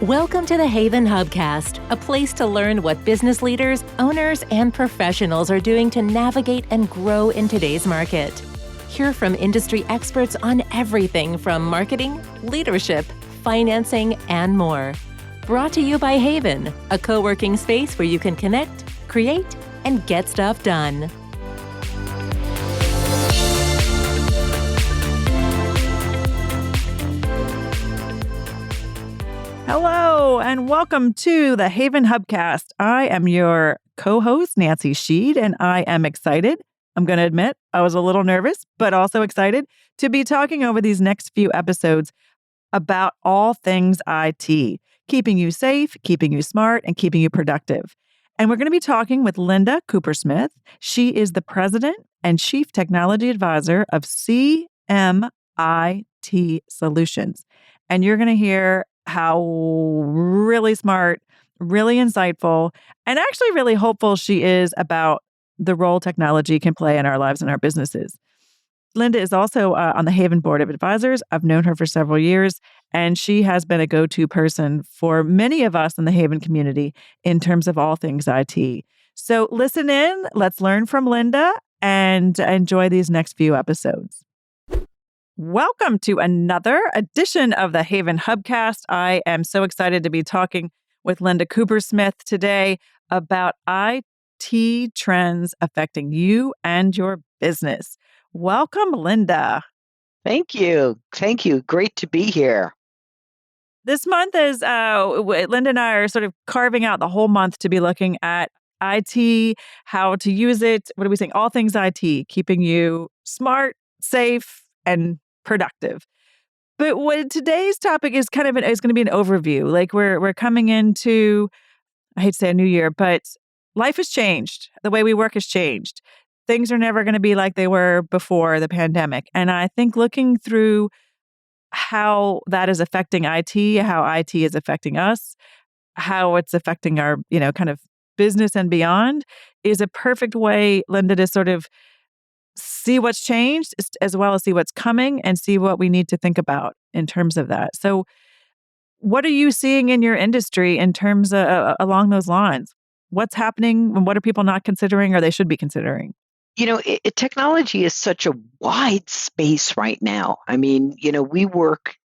Welcome to the HAYVN Hubcast, a place to learn what business leaders, owners, and professionals are doing to navigate and grow in today's market. Hear from industry experts on everything from marketing, leadership, financing, and more. Brought to you by HAYVN, a co-working space where you can connect, create, and get stuff done. Hello, and welcome to the HAYVN Hubcast. I am your co-host, Nancy Sheed, and I am excited. I'm going to admit I was a little nervous, but also excited to be talking over these next few episodes about all things IT, keeping you safe, keeping you smart, and keeping you productive. And we're going to be talking with Linda Kuppersmith. She is the President and Chief Technology Advisor of CMIT Solutions. And you're going to hear how really smart, really insightful, and actually really hopeful she is about the role technology can play in our lives and our businesses. Linda is also on the HAYVN Board of Advisors. I've known her for several years, and she has been a go-to person for many of us in the HAYVN community in terms of all things IT. So listen in, let's learn from Linda, and enjoy these next few episodes. Welcome to another edition of the HAYVN Hubcast. I am so excited to be talking with Linda Kuppersmith today about IT trends affecting you and your business. Welcome, Linda. Thank you. Thank you. Great to be here. This month is, Linda and I are sort of carving out the whole month to be looking at IT, how to use it. What are we saying? All things IT, keeping you smart, safe, and productive. But what today's topic is kind of is going to be an overview. Like we're coming into, I hate to say a new year, but life has changed. The way we work has changed. Things are never going to be like they were before the pandemic. And I think looking through how that is affecting IT, how IT is affecting us, how it's affecting our, kind of business and beyond is a perfect way, Linda, to sort of see what's changed as well as see what's coming and see what we need to think about in terms of that. So what are you seeing in your industry in terms of along those lines? What's happening and what are people not considering or they should be considering? Technology is such a wide space right now. I mean, we work,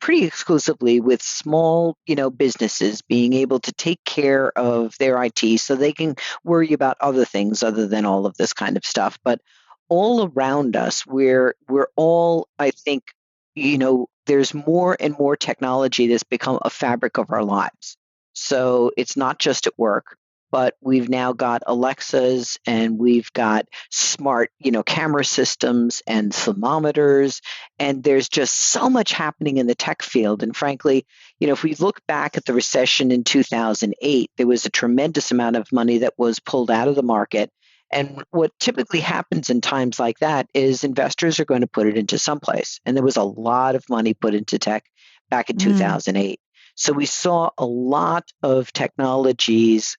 pretty exclusively with small, businesses being able to take care of their IT so they can worry about other things other than all of this kind of stuff. But all around us, we're all, I think, there's more and more technology that's become a fabric of our lives. So it's not just at work, but we've now got Alexas and we've got smart, camera systems and thermometers. And there's just so much happening in the tech field. And frankly, if we look back at the recession in 2008, there was a tremendous amount of money that was pulled out of the market. And what typically happens in times like that is investors are going to put it into someplace. And there was a lot of money put into tech back in 2008. So we saw a lot of technologies,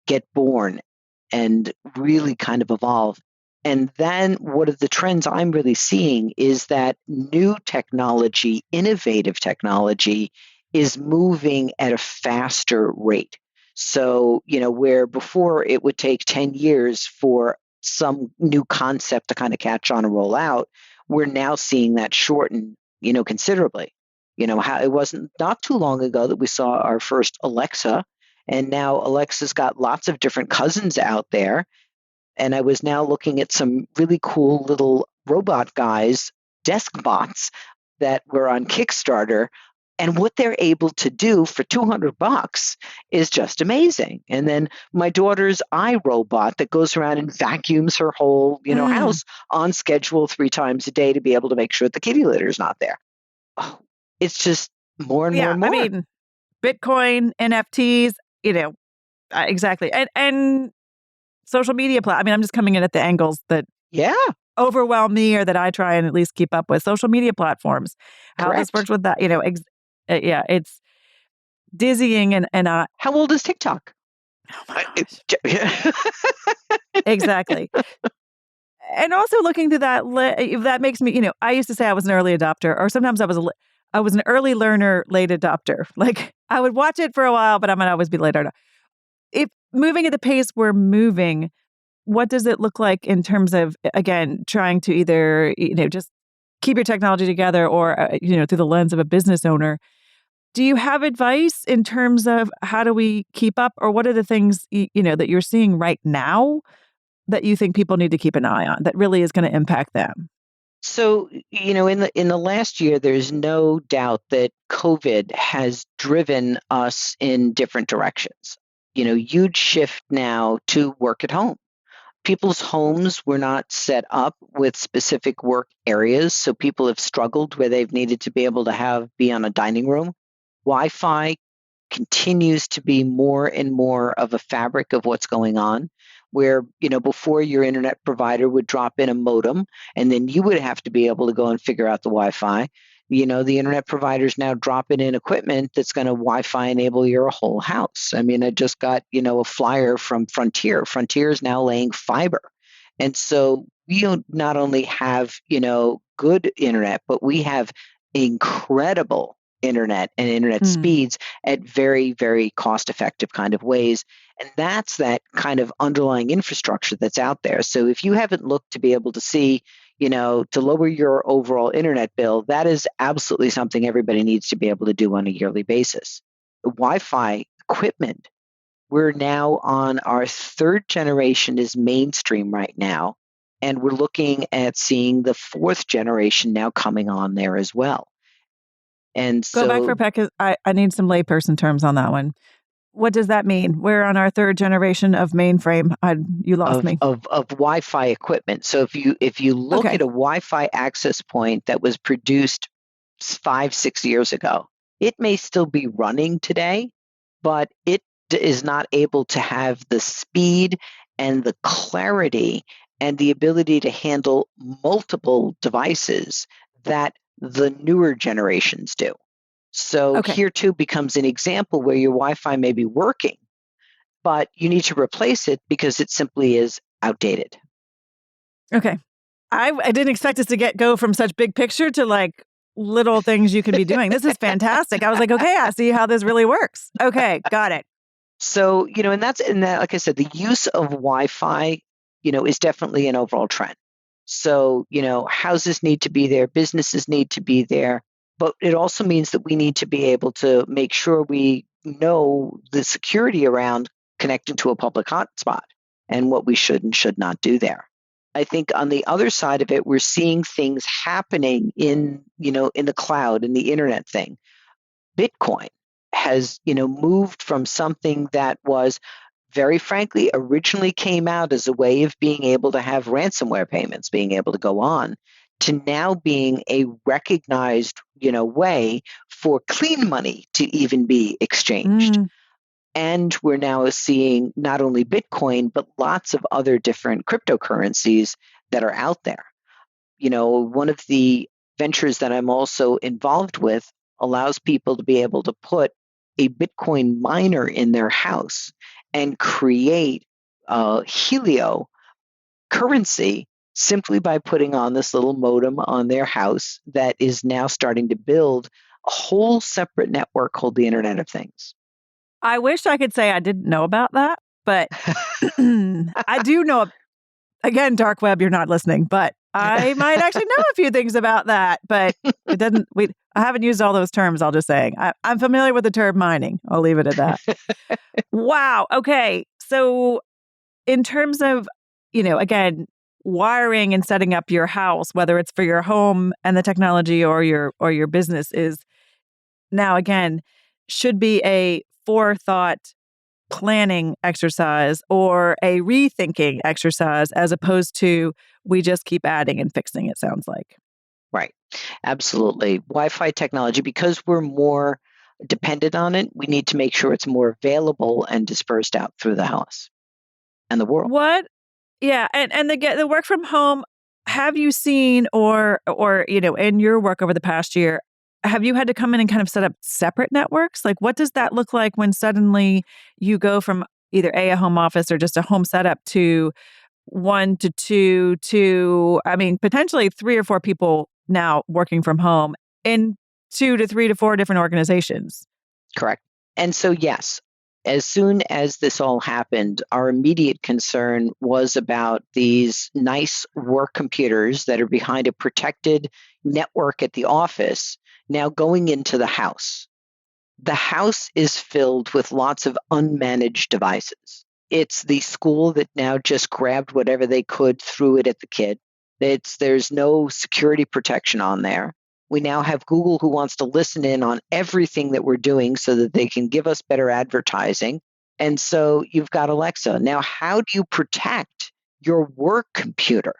get born and really kind of evolve. And then one of the trends I'm really seeing is that new technology, innovative technology, is moving at a faster rate. So, where before it would take 10 years for some new concept to kind of catch on and roll out, we're now seeing that shorten, considerably. How it wasn't not too long ago that we saw our first Alexa, and now Alexa's got lots of different cousins out there. And I was now looking at some really cool little robot guys, desk bots that were on Kickstarter. And what they're able to do for $200 is just amazing. And then my daughter's iRobot that goes around and vacuums her whole, house on schedule 3 times a day to be able to make sure the kitty litter is not there. Oh, it's just more and more and more. I mean, Bitcoin, NFTs, exactly. And social media I'm just coming in at the angles that overwhelm me or that I try and at least keep up with. Social media platforms, how this works with that, it's dizzying and how old is TikTok? Oh my gosh. Exactly. And also looking through that, that makes me, I used to say I was an early adopter, or sometimes I was I was an early learner, late adopter. Like I would watch it for a while, but I'm gonna always be late adopter. If moving at the pace we're moving, what does it look like in terms of, again, trying to either, just keep your technology together or, through the lens of a business owner? Do you have advice in terms of how do we keep up, or what are the things, that you're seeing right now that you think people need to keep an eye on that really is going to impact them? So, in the last year, there's no doubt that COVID has driven us in different directions. Huge shift now to work at home. People's homes were not set up with specific work areas, so people have struggled where they've needed to be able to be on a dining room. Wi-Fi continues to be more and more of a fabric of what's going on, where before your internet provider would drop in a modem and then you would have to be able to go and figure out the Wi-Fi. The internet providers now dropping in equipment that's going to Wi-Fi enable your whole house. I mean, I just got a flyer from Frontier. Frontier is now laying fiber, and so we not only have good internet, but we have incredible internet and internet Mm. speeds at very, very cost effective kind of ways. And that's that kind of underlying infrastructure that's out there. So if you haven't looked to be able to see, to lower your overall internet bill, that is absolutely something everybody needs to be able to do on a yearly basis. The Wi-Fi equipment, we're now on our third generation is mainstream right now. And we're looking at seeing the fourth generation now coming on there as well. And Go back for so a peck. 'Cause I need some layperson terms on that one. What does that mean? We're on our third generation of mainframe. You lost of me. of Wi-Fi equipment. So if you look Okay. at a Wi-Fi access point that was produced 5, 6 years ago, it may still be running today, but it is not able to have the speed and the clarity and the ability to handle multiple devices that the newer generations do. So Okay. here too becomes an example where your Wi-Fi may be working, but you need to replace it because it simply is outdated. Okay. I didn't expect us to go from such big picture to like little things you can be doing. This is fantastic. I was like, okay, I see how this really works. Okay, got it. So, and that, like I said, the use of Wi-Fi, is definitely an overall trend. So, houses need to be there, businesses need to be there, but it also means that we need to be able to make sure we know the security around connecting to a public hotspot and what we should and should not do there. I think on the other side of it, we're seeing things happening in the cloud, in the internet thing. Bitcoin has, moved from something that was very frankly originally came out as a way of being able to have ransomware payments being able to go on to now being a recognized, way for clean money to even be exchanged. Mm, And we're now seeing not only Bitcoin, but lots of other different cryptocurrencies that are out there. One of the ventures that I'm also involved with allows people to be able to put a Bitcoin miner in their house and create Helio currency simply by putting on this little modem on their house that is now starting to build a whole separate network called the Internet of Things. I wish I could say I didn't know about that, but I do know. Again, dark web, you're not listening, but I might actually know a few things about that. But it doesn't. I haven't used all those terms. I'll just say I'm familiar with the term mining. I'll leave it at that. Wow. Okay. So in terms of, again, wiring and setting up your house, whether it's for your home and the technology or your business, is now again should be a forethought planning exercise or a rethinking exercise as opposed to we just keep adding and fixing, it sounds like. Right. Absolutely. Wi-Fi technology, because we're more dependent on it, we need to make sure it's more available and dispersed out through the house and the world. What? Yeah, and the work from home, have you seen or in your work over the past year, have you had to come in and kind of set up separate networks? Like what does that look like when suddenly you go from either a home office or just a home setup to one to two to, I mean, potentially three or four people now working from home in 2 to 3 to 4 different organizations. Correct. And so, yes, as soon as this all happened, our immediate concern was about these nice work computers that are behind a protected network at the office now going into the house. The house is filled with lots of unmanaged devices. It's the school that now just grabbed whatever they could, threw it at the kid. There's no security protection on there. We now have Google who wants to listen in on everything that we're doing so that they can give us better advertising. And so you've got Alexa. Now, how do you protect your work computer?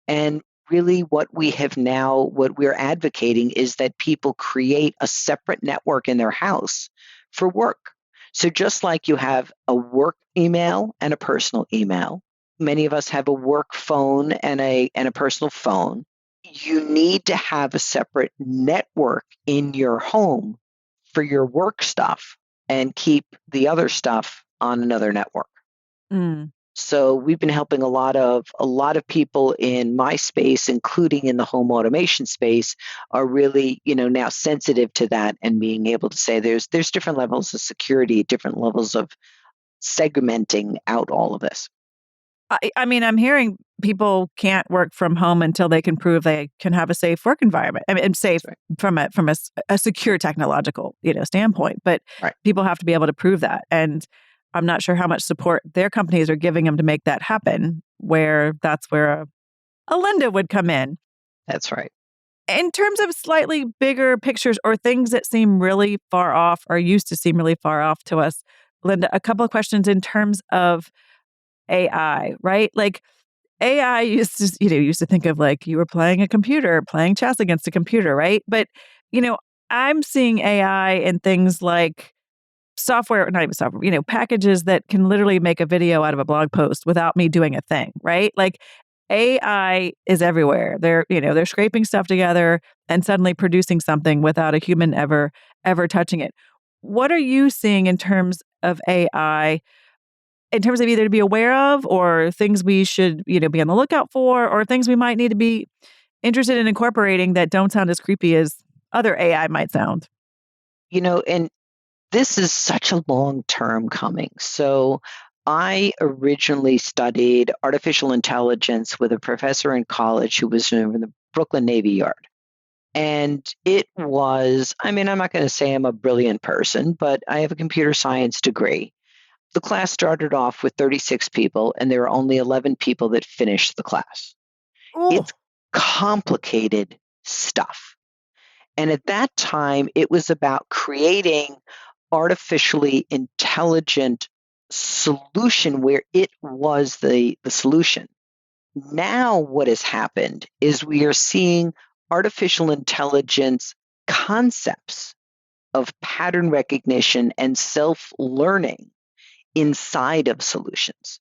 And really what we're advocating is that people create a separate network in their house for work. So just like you have a work email and a personal email, many of us have a work phone and a personal phone. You need to have a separate network in your home for your work stuff and keep the other stuff on another network. Mm. So we've been helping a lot of people in my space, including in the home automation space, are really, now sensitive to that and being able to say there's different levels of security, different levels of segmenting out all of this. I mean, I'm hearing people can't work from home until they can prove they can have a safe work environment. I mean, and safe from a secure technological, standpoint. But Right. people have to be able to prove that. And I'm not sure how much support their companies are giving them to make that happen, that's where a Linda would come in. That's right. In terms of slightly bigger pictures or things that seem really far off or used to seem really far off to us, Linda, a couple of questions in terms of AI, right? Like AI used to think of like you were playing chess against a computer, right? But, I'm seeing AI in things like software, not even software, packages that can literally make a video out of a blog post without me doing a thing, right? Like AI is everywhere. They're scraping stuff together and suddenly producing something without a human ever touching it. What are you seeing in terms of AI? In terms of either to be aware of or things we should, be on the lookout for, or things we might need to be interested in incorporating that don't sound as creepy as other AI might sound. And this is such a long term coming. So I originally studied artificial intelligence with a professor in college who was in the Brooklyn Navy Yard. And it was, I'm not going to say I'm a brilliant person, but I have a computer science degree. The class started off with 36 people, and there were only 11 people that finished the class. Ooh. It's complicated stuff. And at that time, it was about creating artificially intelligent solution where it was the solution. Now what has happened is we are seeing artificial intelligence concepts of pattern recognition and self-learning inside of solutions.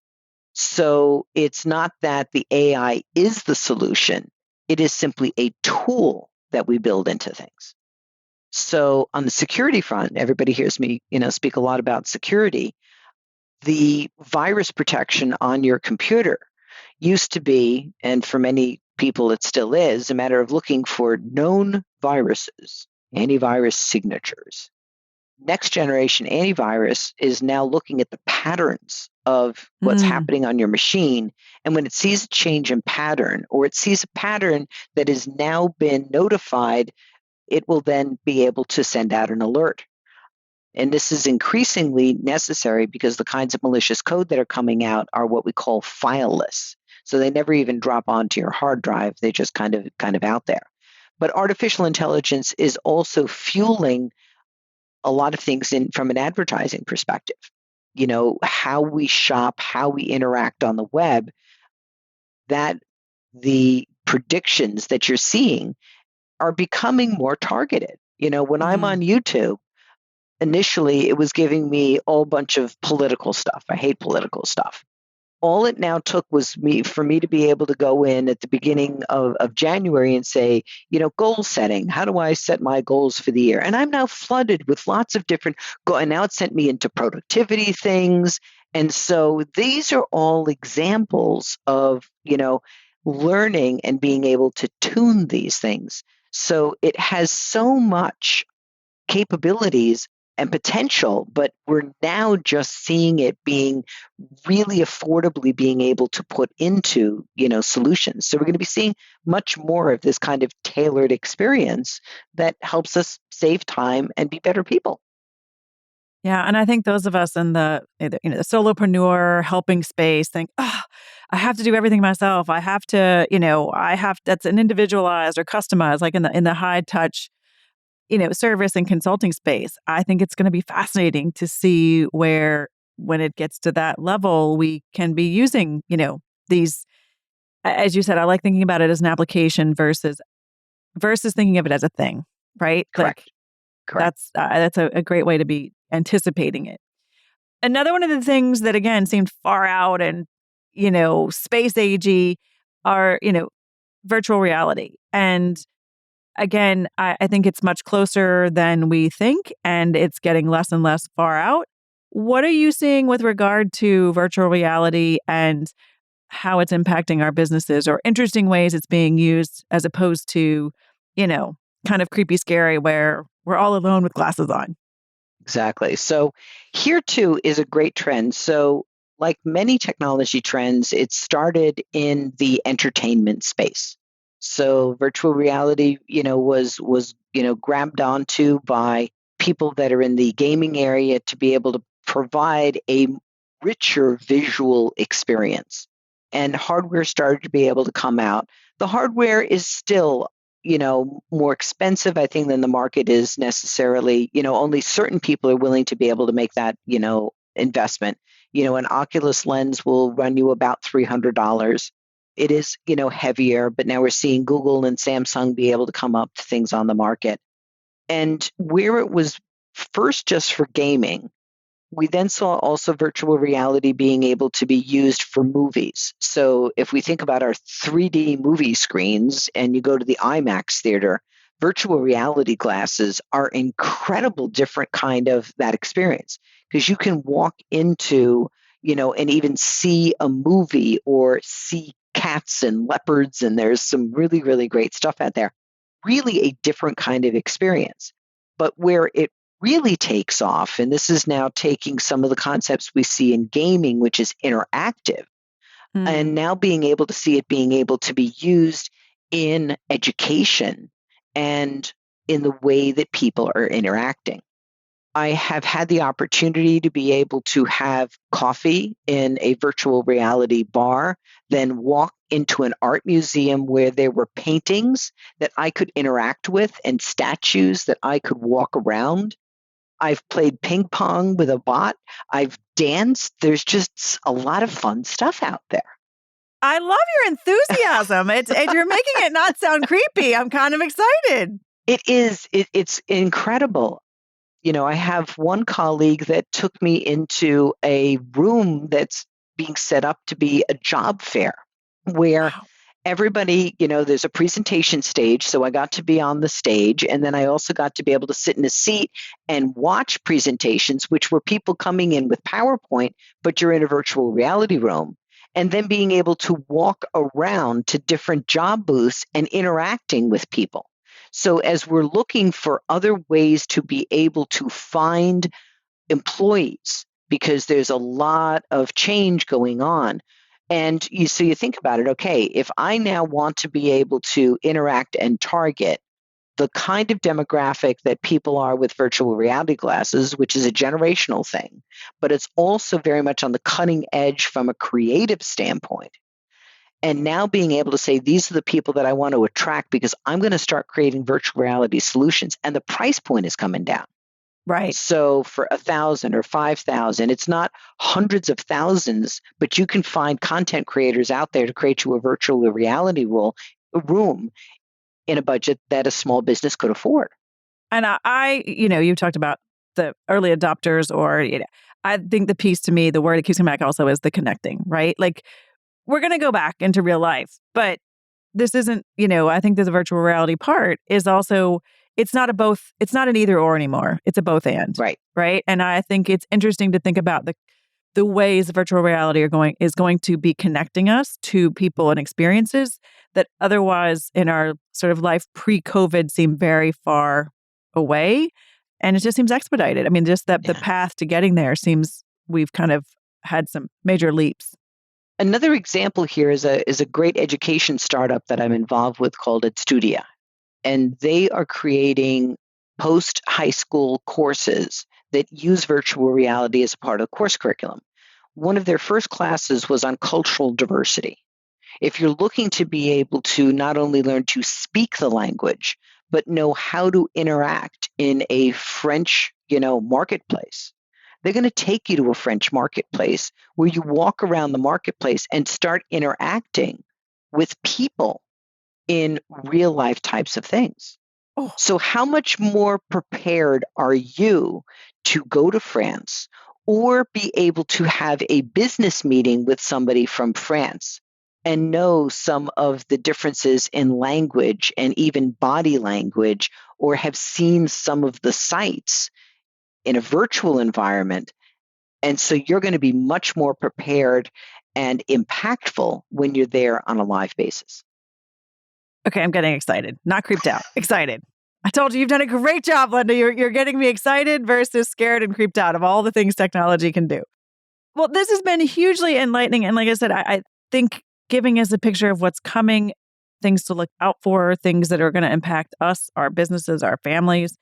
So it's not that the AI is the solution, it is simply a tool that we build into things. So on the security front, everybody hears me, speak a lot about security. The virus protection on your computer used to be, and for many people it still is, a matter of looking for known viruses, antivirus signatures. Next generation antivirus is now looking at the patterns of what's happening on your machine. And when it sees a change in pattern, or it sees a pattern that has now been notified, it will then be able to send out an alert. And this is increasingly necessary because the kinds of malicious code that are coming out are what we call fileless. So they never even drop onto your hard drive. They just kind of out there. But artificial intelligence is also fueling a lot of things from an advertising perspective. How we shop, how we interact on the web, that the predictions that you're seeing are becoming more targeted. When I'm on YouTube, initially it was giving me a whole bunch of political stuff. I hate political stuff. All it now took was for me to be able to go in at the beginning of January and say, goal setting. How do I set my goals for the year? And I'm now flooded with lots of different and now it sent me into productivity things. And so these are all examples of, learning and being able to tune these things. So it has so much capabilities and potential, but we're now just seeing it being really affordably being able to put into, solutions. So we're going to be seeing much more of this kind of tailored experience that helps us save time and be better people. Yeah, and I think those of us in the solopreneur helping space think, oh, I have to do everything myself. I have to, that's an individualized or customized, like in the high touch, service and consulting space. I think it's going to be fascinating to see where, when it gets to that level, we can be using, these. As you said, I like thinking about it as an application versus thinking of it as a thing, right? Like Correct. Correct. that's a great way to be anticipating it. Another one of the things that again seemed far out and space agey are virtual reality. And again, I think it's much closer than we think, and it's getting less and less far out. What are you seeing with regard to virtual reality and how it's impacting our businesses, or interesting ways it's being used as opposed to, kind of creepy, scary, where we're all alone with glasses on? Exactly. So here too is a great trend. So like many technology trends, it started in the entertainment space. So virtual reality, grabbed onto by people that are in the gaming area to be able to provide a richer visual experience. And hardware started to be able to come out. The hardware is still more expensive, I think, than the market is necessarily. Only certain people are willing to be able to make that, investment. An Oculus lens will run you about $300. It is, heavier, but now we're seeing Google and Samsung be able to come up to things on the market. And where it was first just for gaming, we then saw also virtual reality being able to be used for movies. So if we think about our 3D movie screens and you go to the IMAX theater, virtual reality glasses are incredible different kind of that experience, because you can walk into, and even see a movie or see cats and leopards, and there's some really, really great stuff out there. Really a different kind of experience. But where it really takes off, and this is now taking some of the concepts we see in gaming, which is interactive, Mm. and now being able to see it being able to be used in education and in the way that people are interacting. I have had the opportunity to be able to have coffee in a virtual reality bar, then walk into an art museum where there were paintings that I could interact with and statues that I could walk around. I've played ping pong with a bot. I've danced. There's just a lot of fun stuff out there. I love your enthusiasm. You're making it not sound creepy. I'm kind of excited. It is. It's incredible. I have one colleague that took me into a room that's being set up to be a job fair where Wow. everybody, there's a presentation stage. So I got to be on the stage. And then I also got to be able to sit in a seat and watch presentations, which were people coming in with PowerPoint, but you're in a virtual reality room. And then being able to walk around to different job booths and interacting with people. So as we're looking for other ways to be able to find employees, because there's a lot of change going on. And you think about it, okay, if I now want to be able to interact and target the kind of demographic that people are with virtual reality glasses, which is a generational thing, but it's also very much on the cutting edge from a creative standpoint. And now being able to say, these are the people that I want to attract because I'm going to start creating virtual reality solutions. And the price point is coming down. Right. So for 1,000 or 5,000, it's not hundreds of thousands, but you can find content creators out there to create you a virtual reality room in a budget that a small business could afford. And you talked about the early adopters, or, I think the piece to me, the word that keeps coming back also is the connecting, right? Like, we're going to go back into real life, but this isn't, I think the virtual reality part is also, it's not an either or anymore. It's a both and. Right. Right. And I think it's interesting to think about the ways virtual reality is going to be connecting us to people and experiences that otherwise in our sort of life pre-COVID seem very far away. And it just seems expedited. I mean, just that the path to getting there seems we've kind of had some major leaps. Another example here is a great education startup that I'm involved with called Studia. And they are creating post-high school courses that use virtual reality as a part of the course curriculum. One of their first classes was on cultural diversity. If you're looking to be able to not only learn to speak the language, but know how to interact in a French, marketplace, they're going to take you to a French marketplace where you walk around the marketplace and start interacting with people in real life types of things. Oh. So how much more prepared are you to go to France or be able to have a business meeting with somebody from France and know some of the differences in language and even body language, or have seen some of the sites in a virtual environment? And so you're going to be much more prepared and impactful when you're there on a live basis. Okay, I'm getting excited. Not creeped out. Excited. I told you, you've done a great job, Linda. You're getting me excited versus scared and creeped out of all the things technology can do. Well, this has been hugely enlightening. And like I said, I think giving us a picture of what's coming, things to look out for, things that are going to impact us, our businesses, our families.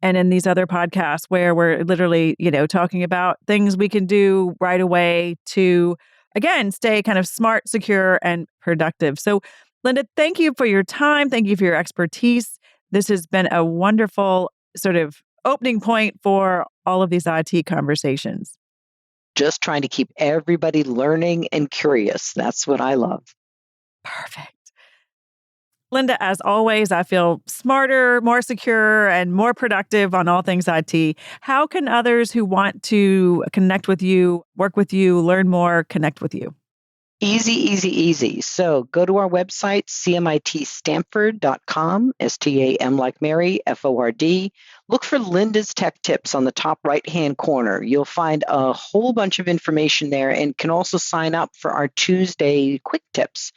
And in these other podcasts where we're literally, talking about things we can do right away to, again, stay kind of smart, secure, and productive. So, Linda, thank you for your time. Thank you for your expertise. This has been a wonderful sort of opening point for all of these IT conversations. Just trying to keep everybody learning and curious. That's what I love. Perfect. Linda, as always, I feel smarter, more secure, and more productive on all things IT. How can others who want to connect with you, work with you, learn more, connect with you? Easy, easy, easy. So go to our website, cmitstanford.com, STAM like Mary, FORD. Look for Linda's Tech Tips on the top right-hand corner. You'll find a whole bunch of information there, and can also sign up for our Tuesday Quick Tips,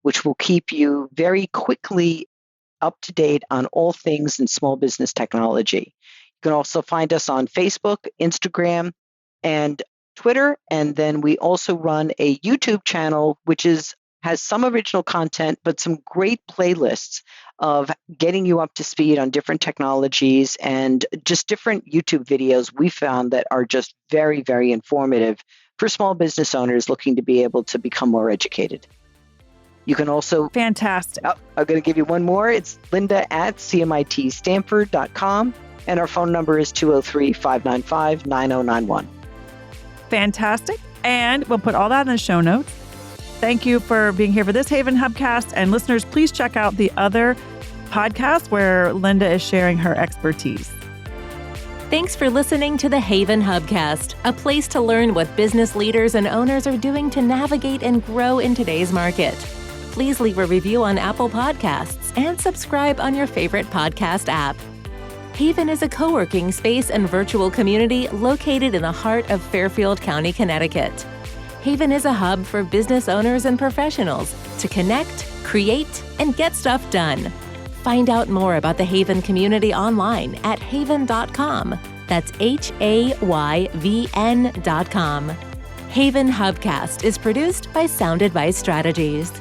which will keep you very quickly up to date on all things in small business technology. You can also find us on Facebook, Instagram, and Twitter, and then we also run a YouTube channel which has some original content, but some great playlists of getting you up to speed on different technologies and just different YouTube videos we found that are just very, very informative for small business owners looking to be able to become more educated. You can also... Fantastic. I'm going to give you one more. It's linda@cmitstanford.com, and our phone number is 203-595-9091. Fantastic. And we'll put all that in the show notes. Thank you for being here for this HAYVN Hubcast. And listeners, please check out the other podcasts where Linda is sharing her expertise. Thanks for listening to the HAYVN Hubcast, a place to learn what business leaders and owners are doing to navigate and grow in today's market. Please leave a review on Apple Podcasts and subscribe on your favorite podcast app. HAYVN is a co-working space and virtual community located in the heart of Fairfield County, Connecticut. HAYVN is a hub for business owners and professionals to connect, create, and get stuff done. Find out more about the HAYVN community online at hayvn.com. That's HAYVN.com. HAYVN Hubcast is produced by Sound Advice Strategies.